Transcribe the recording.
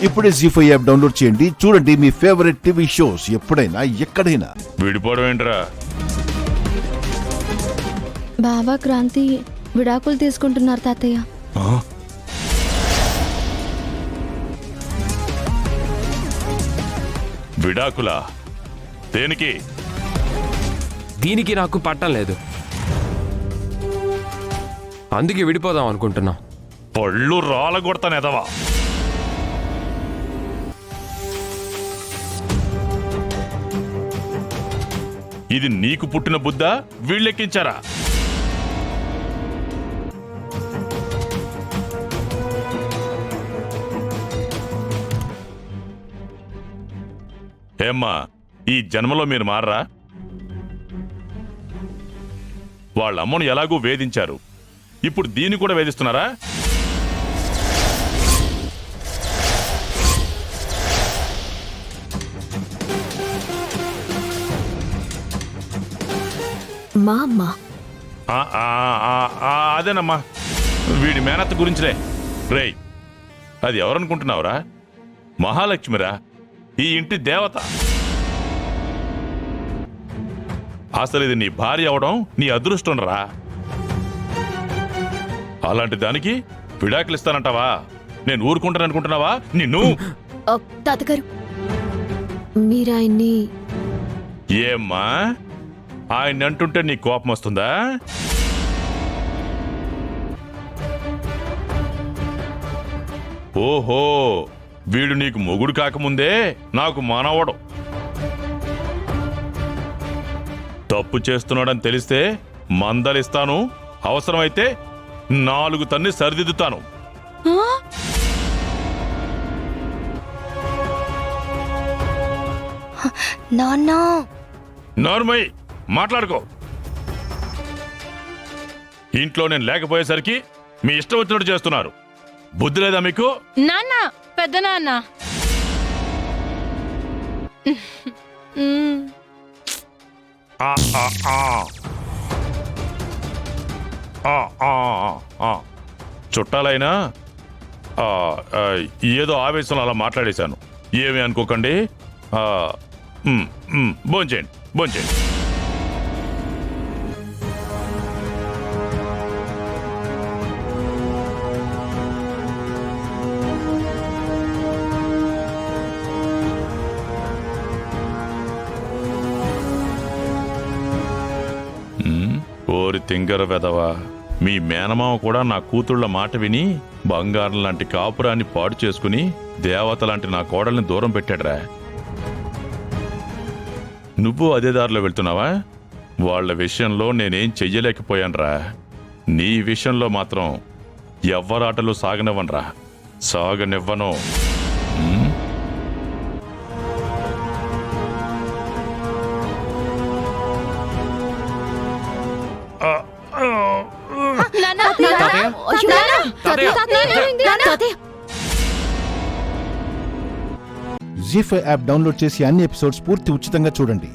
ఇప్పుడే జీ5 app download చేయండి. చూడండి మీ ఫేవరెట్ టీవీ షోస్ ఎప్పుడైనా ఎక్కడైనా. విడిపోవడం ఏంట్రా? బావా క్రాంతి విడాకులు తీసుకుంటున్నారు తాతయ్య. విడాకులా? దేనికి? దీనికి నాకు పట్టం లేదు, అందుకే విడిపోదాం అనుకుంటున్నా. పళ్ళు రాలగొడతాను ఎదవా. ఇది నీకు పుట్టిన బుద్ధ? వీళ్ళెక్కించారా? ఏమ్మా, ఈ జన్మలో మీరు మారరా? వాళ్ళ అమ్మను ఎలాగూ వేధించారు, ఇప్పుడు దీన్ని కూడా వేధిస్తున్నారా? మా అమ్మ అదేనమ్మా, వీడి మేనత్త గురించిలే. రేయ్, అది ఎవరనుకుంటున్నావురా? మహాలక్ష్మిరా, ఈ ఇంటి దేవత. అసలు ఇది నీ భార్య అవడం నీ అదృష్టం రా. అలాంటి దానికి విడాకులు ఇస్తానంటావా? నేను ఊరుకుంటాను అనుకుంటున్నావా? నిన్ను. తాతగారు మీరు ఆయన్ని. ఏమ్మా, ఆయన అంటుంటే నీ కోపం వస్తుందా? ఓహో, వీడు నీకు మొగుడు కాకముందే నాకు మనవడు. తప్పు చేస్తున్నాడని తెలిస్తే మందలిస్తాను, అవసరమైతే 4 తన్ని సరిదిద్దుతాను. నార్మల్ మాట్లాడుకో. ఇంట్లో నేను లేకపోయేసరికి మీ ఇష్టం వచ్చినట్టు చేస్తున్నారు. బుద్ధి లేదా మీకు? నాన్న, పెద్ద నాన్న. చుట్టాలైనా ఏదో ఆవేశంలో అలా మాట్లాడేశాను, ఏమి అనుకోకండి. భోంచేయండి, భోంచేయండి. ఓరి తింగర వెదవా, మీ మేనమామ కూడా నా కూతుళ్ల మాట విని బంగారం లాంటి కాపురాన్ని పాడు చేసుకుని దేవత లాంటి నా కోడల్ని దూరం పెట్టాడురా. నువ్వు అదే దారిలో వెళ్తున్నావా? వాళ్ల విషయంలో నేనేం చెయ్యలేకపోయానురా. నీ విషయంలో మాత్రం ఎవ్వరాటలు సాగనివ్వనరా, సాగనివ్వను. జీ5 యాప్ డౌన్లోడ్ చేసి అన్ని ఎపిసోడ్స్ పూర్తి ఉచితంగా చూడండి.